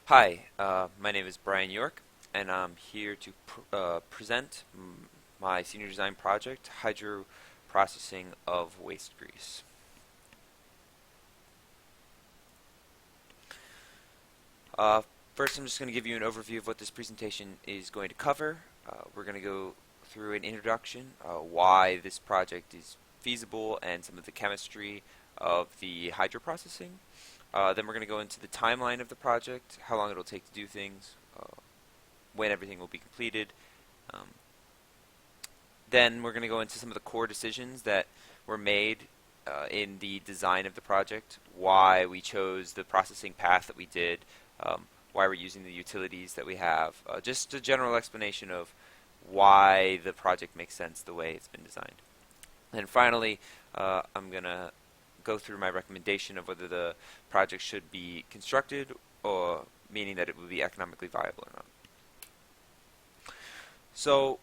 Hi, my name is Brian York, and I'm here to present my senior design project, Hydroprocessing of Waste Grease. Uh, First, I'm just going to give you an overview of what this presentation is going to cover. We're going to go through an introduction, why this project is feasible, and some of the chemistry of the hydroprocessing. Then we're going to go into the timeline of the project, how long it'll take to do things, when everything will be completed. Um, then we're going to go into some of the core decisions that were made in the design of the project, why we chose the processing path that we did, why we're using the utilities that we have, just a general explanation of why the project makes sense the way it's been designed. And finally, I'm going to go through my recommendation of whether the project should be constructed, or meaning that it would be economically viable or not. So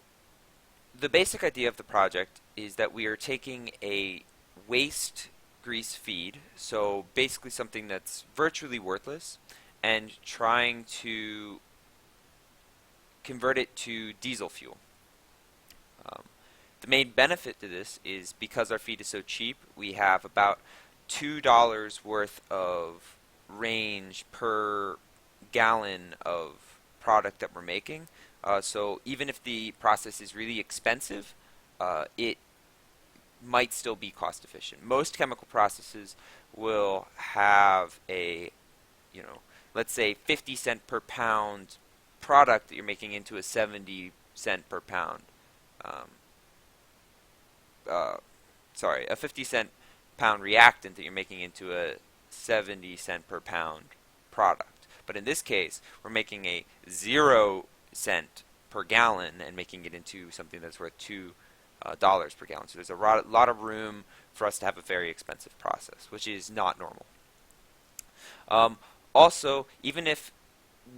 the basic idea of the project is that we are taking a waste grease feed, so basically something that's virtually worthless, and trying to convert it to diesel fuel. Um, the main benefit to this is because our feed is so cheap, we have about $2 worth of range per gallon of product that we're making. So even if the process is really expensive, it might still be cost efficient. Most chemical processes will have a, let's say 50 cent per pound product that you're making into a 70 cent per pound. Um, a 50 cent pound reactant that you're making into a 70 cent per pound product. But in this case, we're making a 0 cent per gallon and making it into something that's worth $2 per gallon. So there's a lot of room for us to have a very expensive process, which is not normal. Also, even if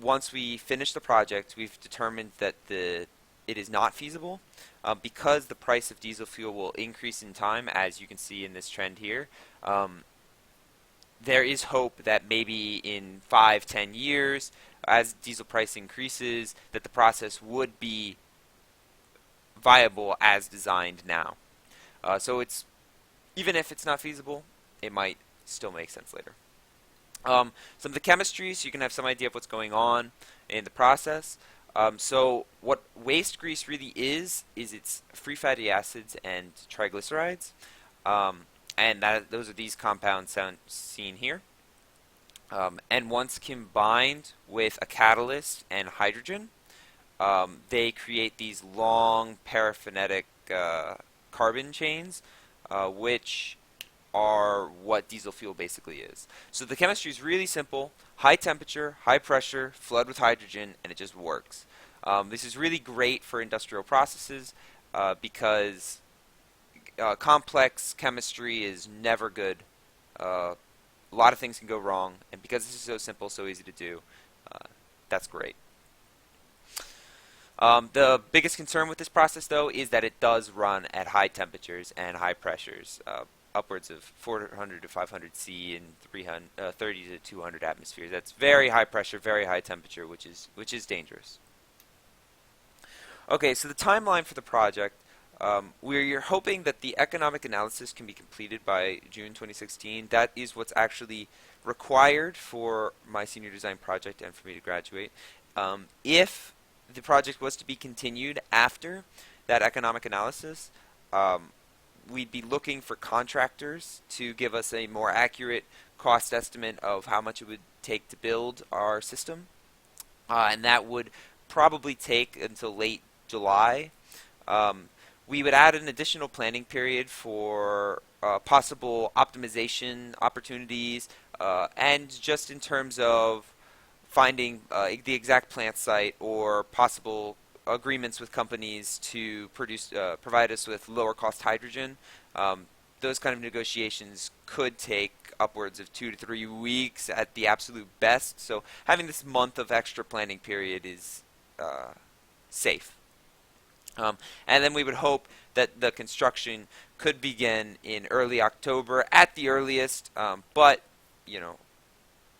once we finish the project, we've determined that it is not feasible, because the price of diesel fuel will increase in time, as you can see in this trend here. There is hope that maybe in 5-10 years, as diesel price increases, that the process would be viable as designed now. So even if it's not feasible, it might still make sense later. Some of the chemistry, so you can have some idea of what's going on in the process. So what waste grease really is it's free fatty acids and triglycerides. And those are these compounds seen here. And once combined with a catalyst and hydrogen, they create these long paraphenetic carbon chains, which are what diesel fuel basically is. So the chemistry is really simple: high temperature, high pressure, flood with hydrogen, and it just works. This is really great for industrial processes because complex chemistry is never good. A lot of things can go wrong, and because this is so simple, so easy to do, that's great. The biggest concern with this process, though, is that it does run at high temperatures and high pressures, upwards of 400 to 500 C and 30 to 200 atmospheres. That's very high pressure, very high temperature, which is dangerous. Okay, so the timeline for the project. We're hoping that the economic analysis can be completed by June 2016. That is what's actually required for my senior design project and for me to graduate. If the project was to be continued after that economic analysis, we'd be looking for contractors to give us a more accurate cost estimate of how much it would take to build our system. And that would probably take until late July. We would add an additional planning period for possible optimization opportunities, and just in terms of finding the exact plant site or possible agreements with companies to provide us with lower cost hydrogen. Those kind of negotiations could take upwards of 2 to 3 weeks at the absolute best. So having this month of extra planning period is safe. And then we would hope that the construction could begin in early October at the earliest, but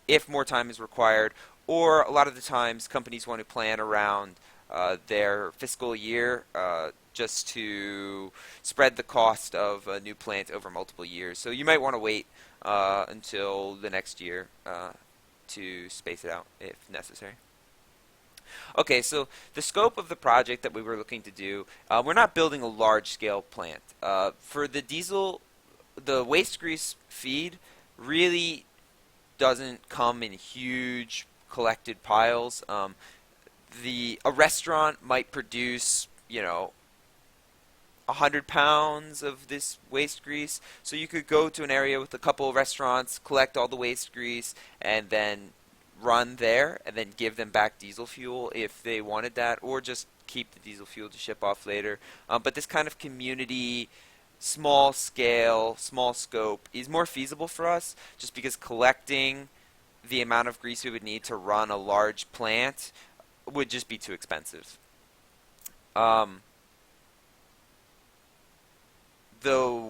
if more time is required, or a lot of the times companies want to plan around their fiscal year just to spread the cost of a new plant over multiple years. So you might want to wait until the next year to space it out if necessary. Okay, so the scope of the project that we were looking to do, we're not building a large-scale plant. For the diesel, the waste grease feed really doesn't come in huge collected piles. A restaurant might produce, 100 pounds of this waste grease. So you could go to an area with a couple of restaurants, collect all the waste grease, and then run there, and then give them back diesel fuel if they wanted that, or just keep the diesel fuel to ship off later. But this kind of community, small scale, small scope is more feasible for us, just because collecting the amount of grease we would need to run a large plant would just be too expensive. The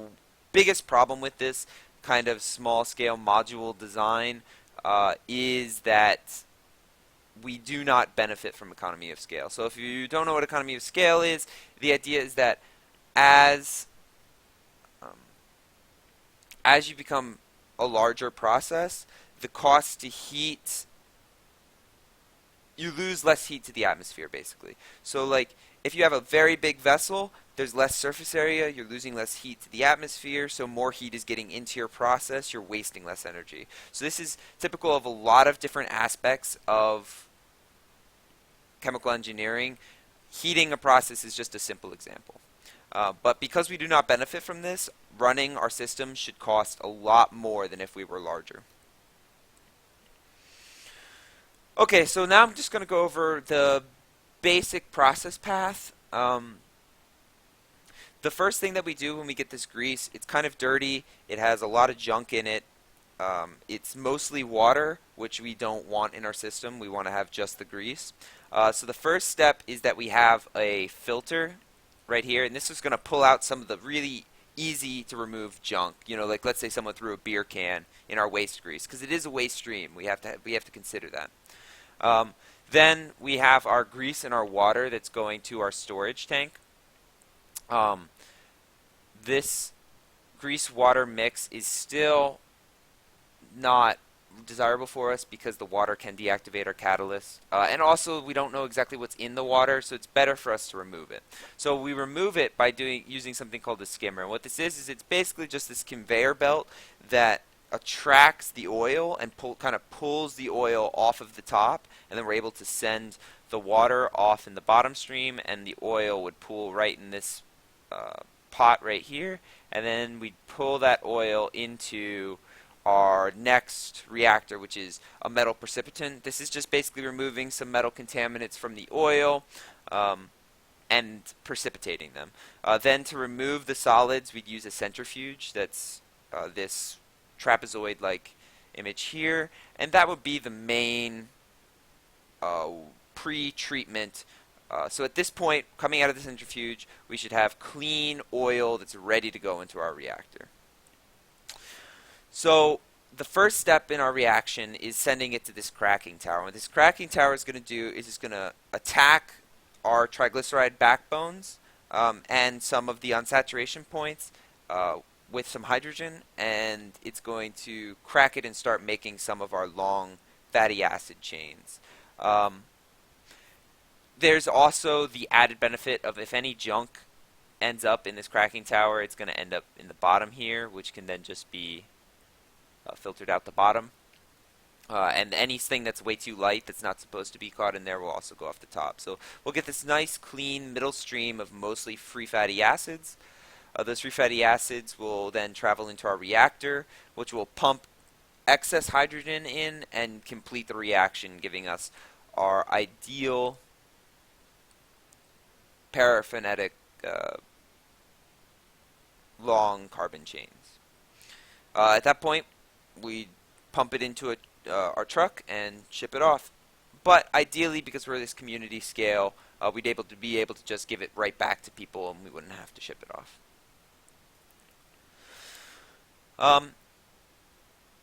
biggest problem with this kind of small scale module design is that we do not benefit from economy of scale. So if you don't know what economy of scale is, the idea is that as as you become a larger process, the cost to heat, you lose less heat to the atmosphere, basically. So like if you have a very big vessel, there's less surface area, you're losing less heat to the atmosphere, so more heat is getting into your process, you're wasting less energy. So this is typical of a lot of different aspects of chemical engineering. Heating a process is just a simple example. But because we do not benefit from this, running our system should cost a lot more than if we were larger. Okay, so now I'm just going to go over the basic process path. The first thing that we do when we get this grease, it's kind of dirty. It has a lot of junk in it. It's mostly water, which we don't want in our system. We want to have just the grease. So the first step is that we have a filter right here, and this is going to pull out some of the really easy to remove junk. Like let's say someone threw a beer can in our waste grease, because it is a waste stream. We have to consider that. Then we have our grease and our water that's going to our storage tank. This grease-water mix is still not desirable for us because the water can deactivate our catalyst. And also, we don't know exactly what's in the water, so it's better for us to remove it. So we remove it by using something called a skimmer. And what this is it's basically just this conveyor belt that attracts the oil and kind of pulls the oil off of the top, and then we're able to send the water off in the bottom stream, and the oil would pool right in this pot right here, and then we pull that oil into our next reactor, which is a metal precipitant. This is just basically removing some metal contaminants from the oil and precipitating them. Then to remove the solids, we'd use a centrifuge. That's this trapezoid-like image here, and that would be the main pre-treatment. So at this point, coming out of the centrifuge, we should have clean oil that's ready to go into our reactor. So the first step in our reaction is sending it to this cracking tower. What this cracking tower is going to do is it's going to attack our triglyceride backbones and some of the unsaturation points with some hydrogen, and it's going to crack it and start making some of our long fatty acid chains. There's also the added benefit of if any junk ends up in this cracking tower, it's going to end up in the bottom here, which can then just be filtered out the bottom. And anything that's way too light that's not supposed to be caught in there will also go off the top. So we'll get this nice, clean middle stream of mostly free fatty acids. Those free fatty acids will then travel into our reactor, which will pump excess hydrogen in and complete the reaction, giving us our ideal paraphenetic long carbon chains. At that point, we pump it into our truck and ship it off. But ideally, because we're this community scale, we'd be able to just give it right back to people, and we wouldn't have to ship it off.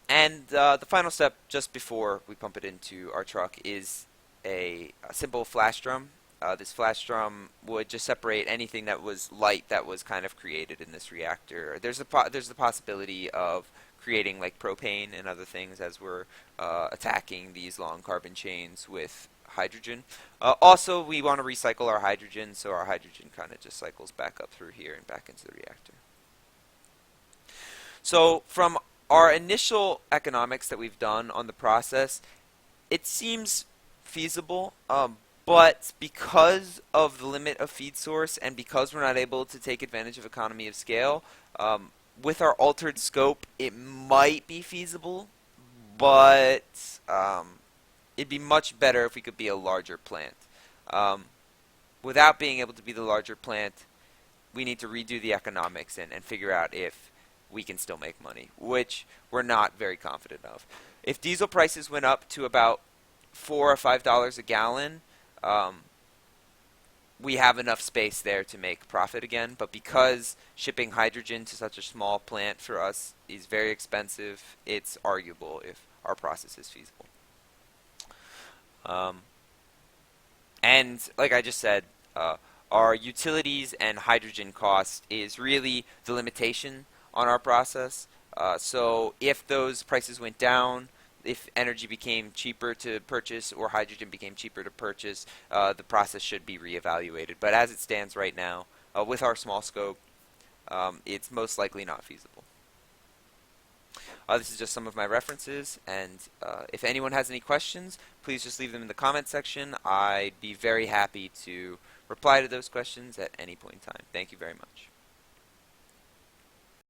The final step, just before we pump it into our truck, is a simple flash drum. This flash drum would just separate anything that was light that was kind of created in this reactor. There's the possibility of creating like propane and other things as we're attacking these long carbon chains with hydrogen. Also, we want to recycle our hydrogen, so our hydrogen kind of just cycles back up through here and back into the reactor. So from our initial economics that we've done on the process, it seems feasible, but because of the limit of feed source and because we're not able to take advantage of economy of scale, with our altered scope, it might be feasible, but it'd be much better if we could be a larger plant. Um, Without being able to be the larger plant, we need to redo the economics and figure out if we can still make money, which we're not very confident of. If diesel prices went up to about $4 or $5 a gallon, um, we have enough space there to make profit again. But because shipping hydrogen to such a small plant for us is very expensive, it's arguable if our process is feasible. Um, and like I just said, our utilities and hydrogen cost is really the limitation on our process. So if those prices went down, if energy became cheaper to purchase or hydrogen became cheaper to purchase, the process should be reevaluated. But as it stands right now, with our small scope, it's most likely not feasible. This is just some of my references, and if anyone has any questions, please just leave them in the comment section. I'd be very happy to reply to those questions at any point in time. Thank you very much.